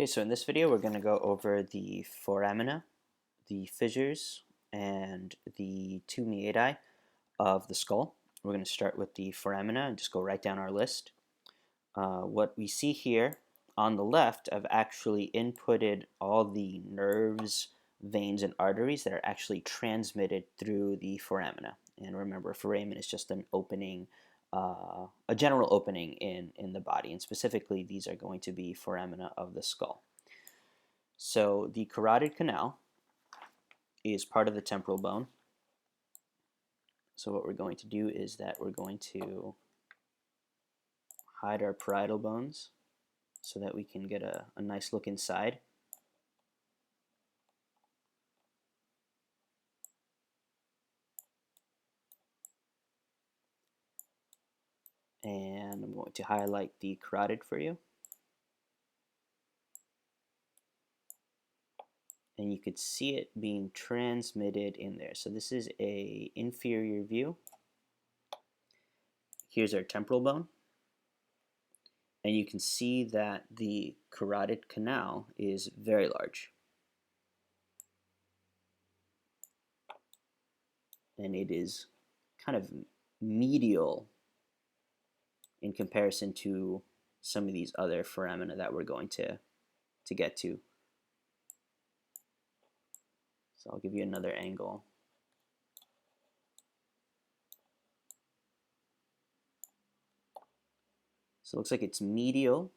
Okay, so in this video we're going to go over the foramina, the fissures, and the two meati of the skull. We're going to start with the foramina and just go right down our list. What we see here on the left, I've actually inputted all the nerves, veins, and arteries that are actually transmitted through the foramina. And remember, foramen is just an opening, a general opening in the body, and specifically these are going to be foramina of the skull. So the carotid canal is part of the temporal bone. So what we're going to do is that we're going to hide our parietal bones so that we can get a nice look inside. And I'm going to highlight the carotid for you. And you could see it being transmitted in there. So this is a inferior view. Here's our temporal bone. And you can see that the carotid canal is very large. And it is kind of medial in comparison to some of these other foramina that we're going to get to. So I'll give you another angle. So it looks like it's medial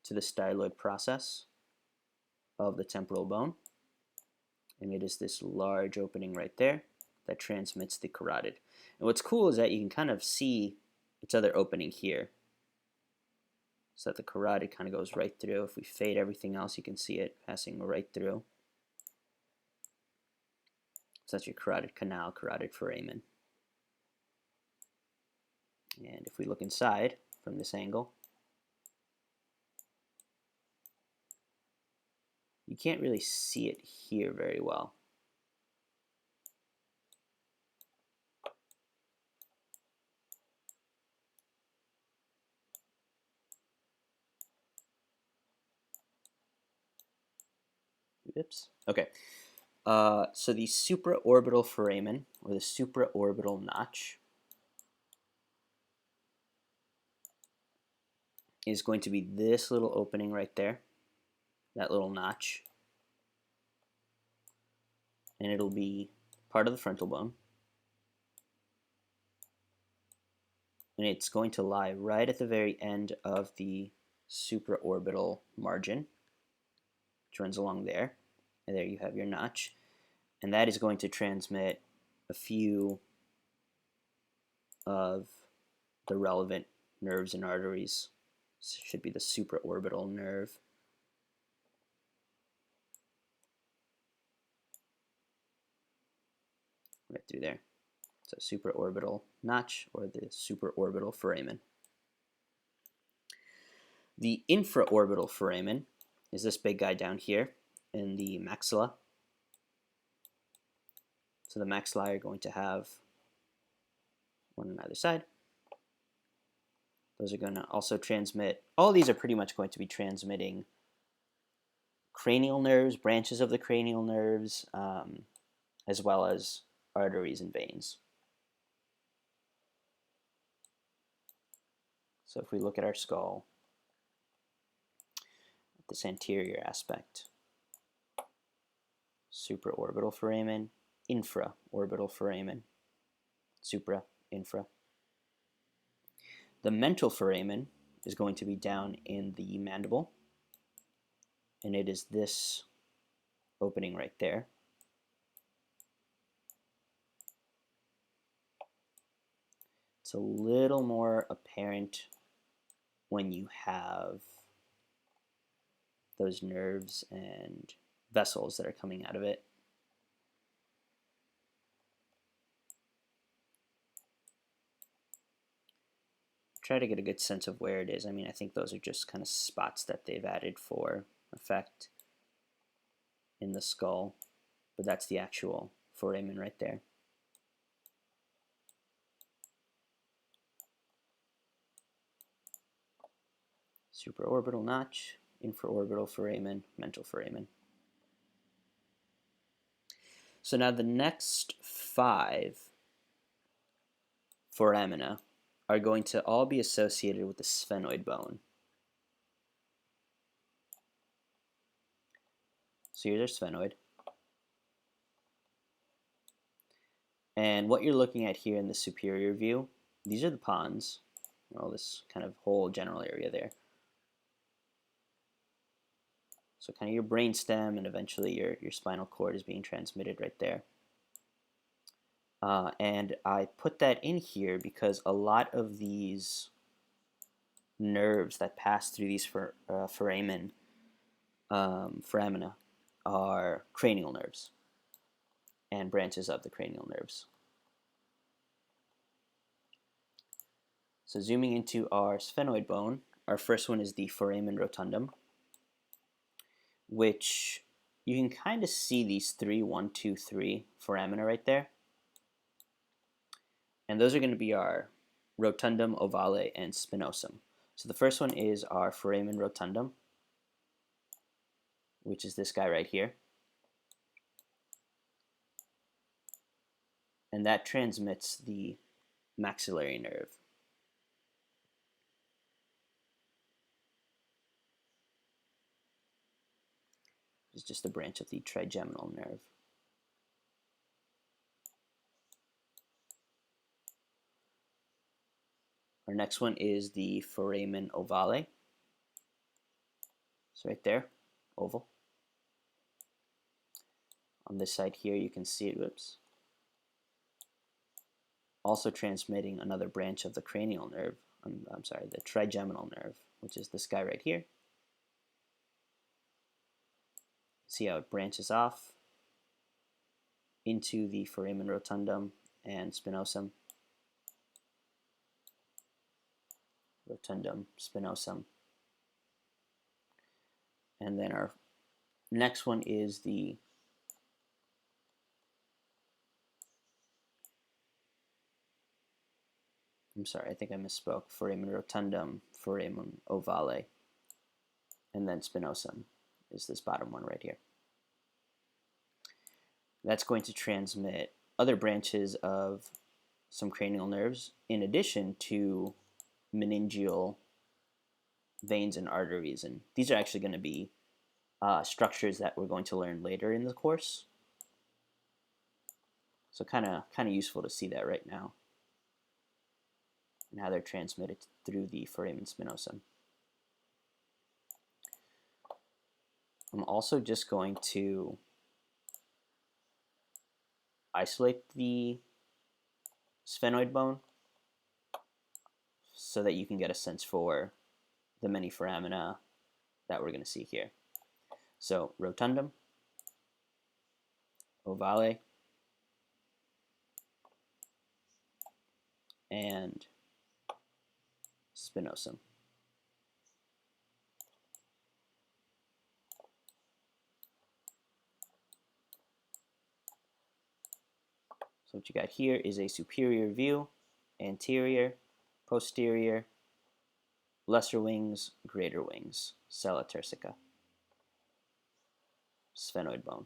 to the styloid process of the temporal bone. And it is this large opening right there that transmits the carotid. And what's cool is that you can kind of see its other opening here. So that the carotid kind of goes right through. If we fade everything else, you can see it passing right through. So that's your carotid canal, carotid foramen. And if we look inside from this angle, you can't really see it here very well. Oops. Okay. So the supraorbital foramen, or the supraorbital notch, is going to be this little opening right there, that little notch. And it'll be part of the frontal bone. And it's going to lie right at the very end of the supraorbital margin, which runs along there. And there you have your notch. And that is going to transmit a few of the relevant nerves and arteries. This should be the supraorbital nerve. Right through there. So supraorbital notch, or the supraorbital foramen. The infraorbital foramen is this big guy down here in the maxilla. So the maxillae are going to have one on either side. Those are going to also transmit, all these are pretty much going to be transmitting cranial nerves, branches of the cranial nerves, as well as arteries and veins. So if we look at our skull, this anterior aspect, supraorbital foramen, infraorbital foramen, supra, infra. The mental foramen is going to be down in the mandible, and it is this opening right there. It's a little more apparent when you have those nerves and vessels that are coming out of it. Try to get a good sense of where it is. I mean, I think those are just kind of spots that they've added for effect in the skull, but that's the actual foramen right there. Supraorbital notch, infraorbital foramen, mental foramen. So now the next 5 foramina are going to all be associated with the sphenoid bone. So here's our sphenoid. And what you're looking at here in the superior view, these are the pons, all this kind of whole general area there. So kind of your brain stem and eventually your spinal cord is being transmitted right there. And I put that in here because a lot of these nerves that pass through these foramina are cranial nerves and branches of the cranial nerves. So zooming into our sphenoid bone, our first one is the foramen rotundum, which you can kind of see these 3, 1, 2, 3 foramina right there. And those are going to be our rotundum, ovale, and spinosum. So the first one is our foramen rotundum, which is this guy right here. And that transmits the maxillary nerve. It's just a branch of the trigeminal nerve. Our next one is the foramen ovale. So right there, oval. On this side here, you can see it, whoops. Also transmitting another branch of the cranial nerve, I'm sorry, the trigeminal nerve, which is this guy right here. See how it branches off into the foramen rotundum and spinosum. Rotundum, spinosum. And then our next one is the I'm sorry, I think I misspoke. Foramen rotundum, foramen ovale, and then spinosum is this bottom one right here. That's going to transmit other branches of some cranial nerves in addition to meningeal veins and arteries. And these are actually going to be structures that we're going to learn later in the course. So kind of useful to see that right now, and how they're transmitted through the foramen spinosum. I'm also just going to isolate the sphenoid bone so that you can get a sense for the many foramina that we're going to see here. So rotundum, ovale, and spinosum. So what you got here is a superior view, anterior, posterior, lesser wings, greater wings, sella turcica, sphenoid bone.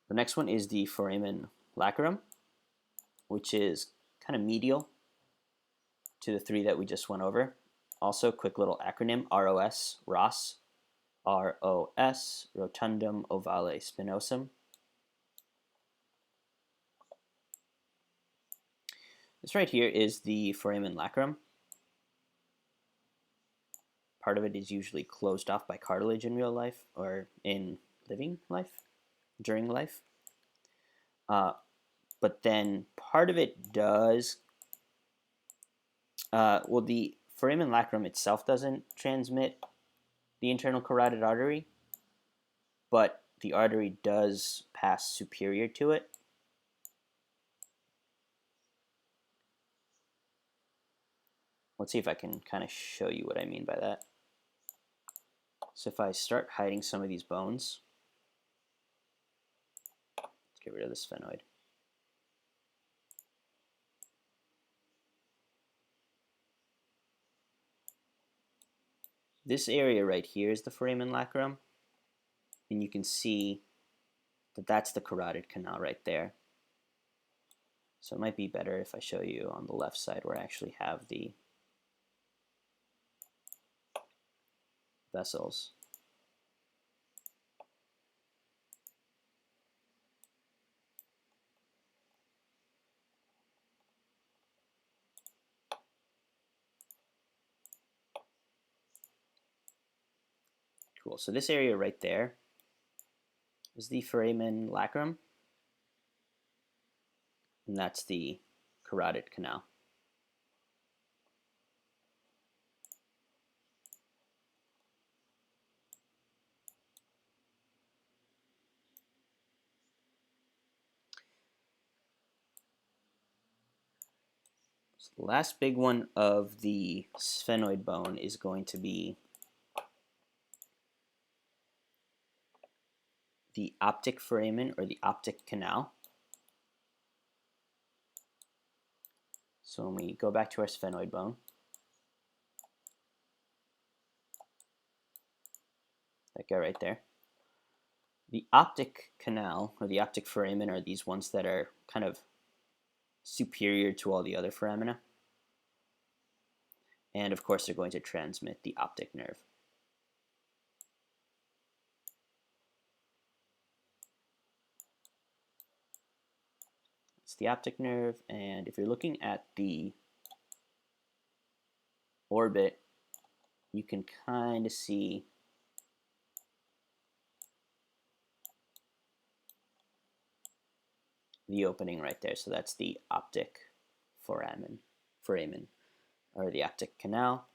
The next one is the foramen lacerum, which is kind of medial to the 3 that we just went over. Also, quick little acronym, ROS, ROS, ROS, rotundum, ovale, spinosum. This right here is the foramen lacerum. Part of it is usually closed off by cartilage in real life or in living life, during life. But then part of it does, well, the foramen lacerum itself doesn't transmit the internal carotid artery, but the artery does pass superior to it. Let's see if I can kind of show you what I mean by that. So if I start hiding some of these bones, let's get rid of the sphenoid. this area right here is the foramen lacerum, and you can see that that's the carotid canal right there. So it might be better if I show you on the left side where I actually have the vessels. Cool, so this area right there is the foramen lacerum, and that's the carotid canal. So the last big one of the sphenoid bone is going to be the optic foramen, or the optic canal. So when we go back to our sphenoid bone, that guy right there, the optic canal, or the optic foramen, are these ones that are kind of superior to all the other foramina. And of course, they're going to transmit the optic nerve. It's the optic nerve, and if you're looking at the orbit, you can kind of see the opening right there. So that's the optic foramen, or the optic canal.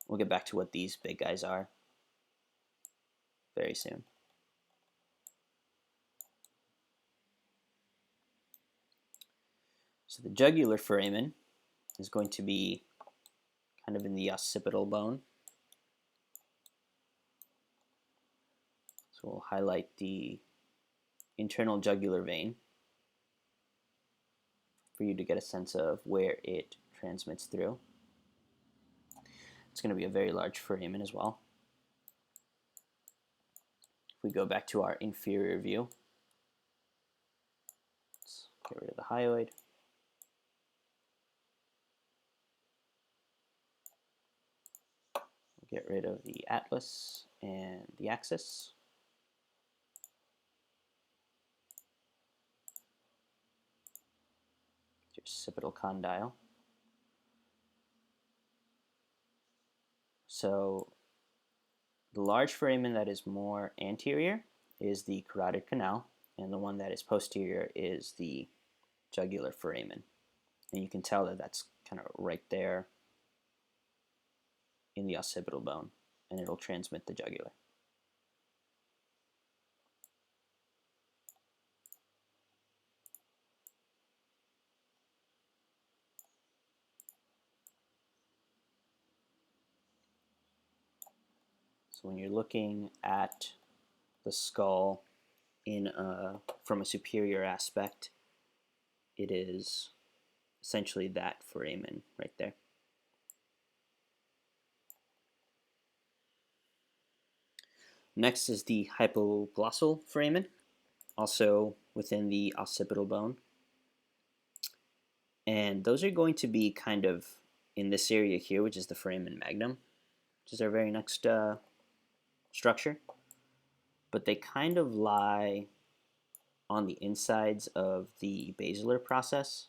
We'll get back to what these big guys are very soon. So the jugular foramen is going to be kind of in the occipital bone. So we'll highlight the internal jugular vein for you to get a sense of where it transmits through. It's going to be a very large foramen as well. If we go back to our inferior view, let's get rid of the hyoid. We'll get rid of the atlas and the axis. Your occipital condyle. So the large foramen that is more anterior is the carotid canal, and the one that is posterior is the jugular foramen. And you can tell that that's kind of right there in the occipital bone, and it'll transmit the jugular. So when you're looking at the skull from a superior aspect, it is essentially that foramen right there. Next is the hypoglossal foramen, also within the occipital bone. And those are going to be kind of in this area here, which is the foramen magnum, which is our very next structure. But they kind of lie on the insides of the basilar process.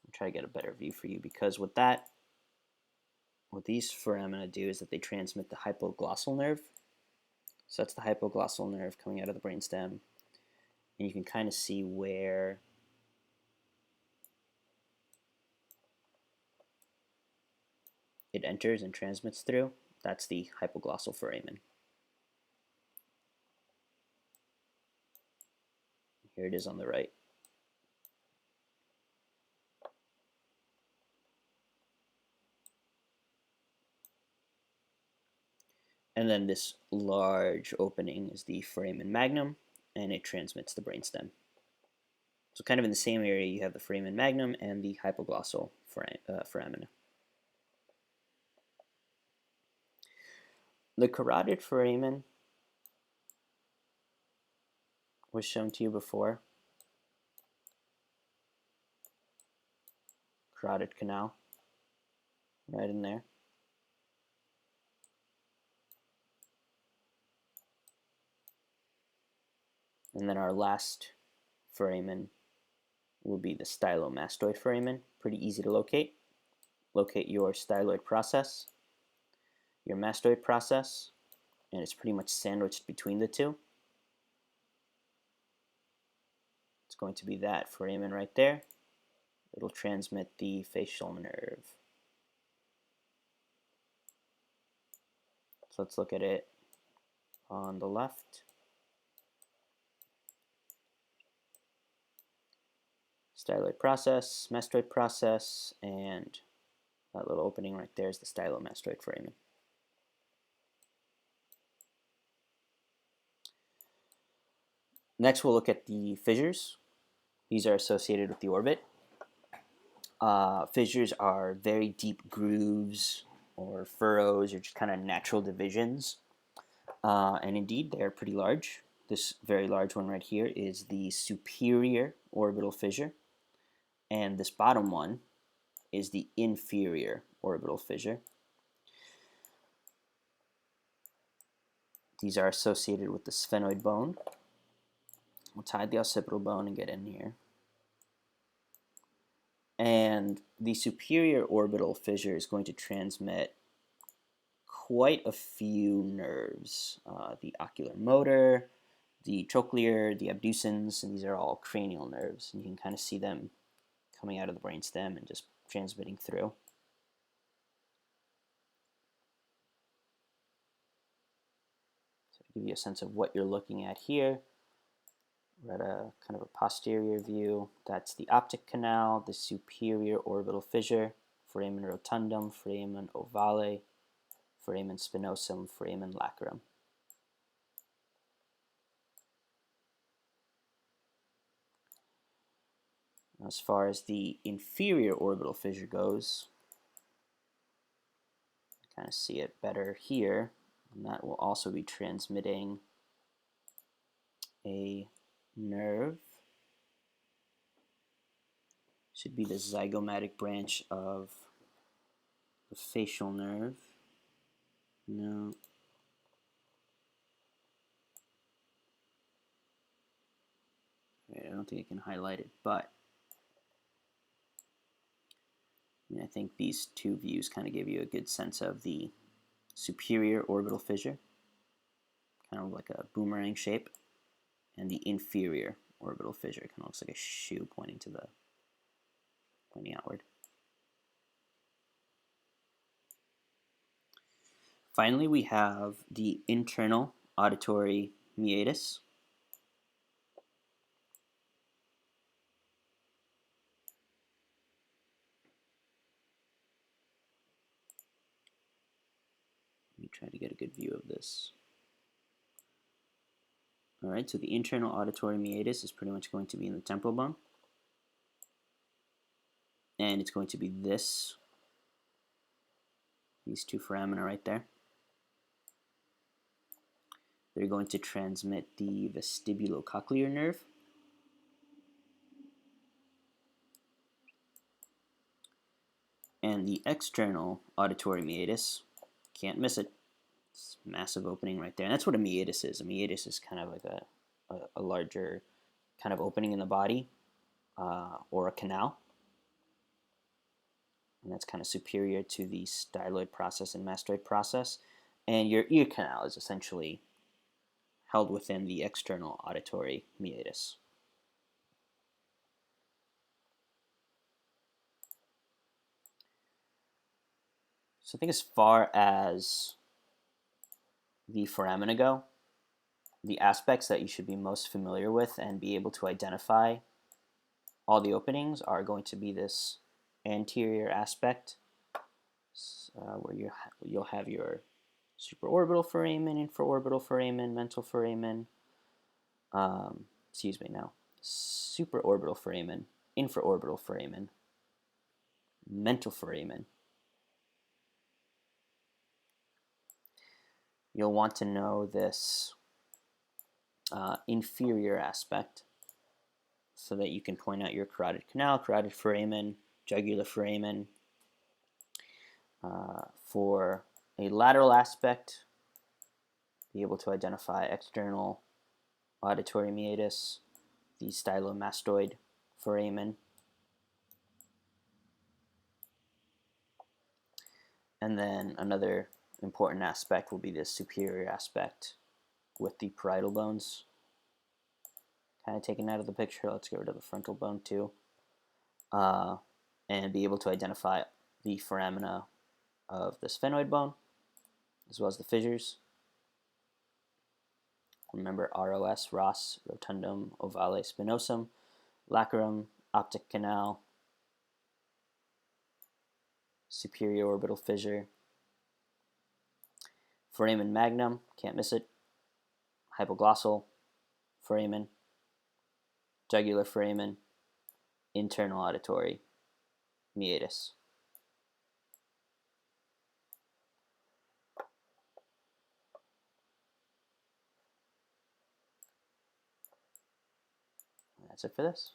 I'll try to get a better view for you, because what these foramina do is that they transmit the hypoglossal nerve. So that's the hypoglossal nerve coming out of the brainstem, and you can kind of see where it enters and transmits through. That's the hypoglossal foramen. Here it is on the right. And then this large opening is the foramen magnum, and it transmits the brainstem. So kind of in the same area, you have the foramen magnum and the hypoglossal foramina. The carotid foramen was shown to you before. Carotid canal, right in there. And then our last foramen will be the stylomastoid foramen. Pretty easy to locate. Locate your styloid process, your mastoid process, and it's pretty much sandwiched between the two. It's going to be that foramen right there. It'll transmit the facial nerve. So let's look at it on the left. Styloid process, mastoid process, and that little opening right there is the stylomastoid foramen. Next, we'll look at the fissures. These are associated with the orbit. Fissures are very deep grooves or furrows or just kind of natural divisions. And indeed, they're pretty large. This very large one right here is the superior orbital fissure. And this bottom one is the inferior orbital fissure. These are associated with the sphenoid bone. We'll tie the occipital bone and get in here. And the superior orbital fissure is going to transmit quite a few nerves. The ocular motor, the trochlear, the abducens, and these are all cranial nerves. And you can kind of see them coming out of the brainstem and just transmitting through. So to give you a sense of what you're looking at here, we're at a kind of a posterior view. That's the optic canal, the superior orbital fissure, foramen rotundum, foramen ovale, foramen spinosum, foramen lacerum. As far as the inferior orbital fissure goes, kind of see it better here, and that will also be transmitting a nerve. Should be the zygomatic branch of the facial nerve. No. Right, I don't think I can highlight it, but I think these two views kind of give you a good sense of the superior orbital fissure, kind of like a boomerang shape, and the inferior orbital fissure, kind of looks like a shoe pointing outward. Finally, we have the internal auditory meatus. Let me try to get a good view of this. Alright, so the internal auditory meatus is pretty much going to be in the temporal bone. And it's going to be these two foramina right there. They're going to transmit the vestibulocochlear nerve. And the external auditory meatus, can't miss it. It's a massive opening right there. And that's what a meatus is. A meatus is kind of like a larger kind of opening in the body, or a canal. And that's kind of superior to the styloid process and mastoid process. And your ear canal is essentially held within the external auditory meatus. So I think as far as the foramina go, the aspects that you should be most familiar with and be able to identify all the openings are going to be this anterior aspect, where you'll have your supraorbital foramen, infraorbital foramen, mental foramen, supraorbital foramen, infraorbital foramen, mental foramen. you'll want to know this inferior aspect so that you can point out your carotid canal, carotid foramen, jugular foramen. For a lateral aspect, be able to identify external auditory meatus, the stylomastoid foramen, and then another important aspect will be the superior aspect with the parietal bones kind of taken out of the picture. Let's get rid of the frontal bone too, and be able to identify the foramina of the sphenoid bone as well as the fissures. Remember ROS, ROS, rotundum, ovale, spinosum, lacerum, optic canal, superior orbital fissure, foramen magnum, can't miss it, hypoglossal foramen, jugular foramen, internal auditory meatus. That's it for this.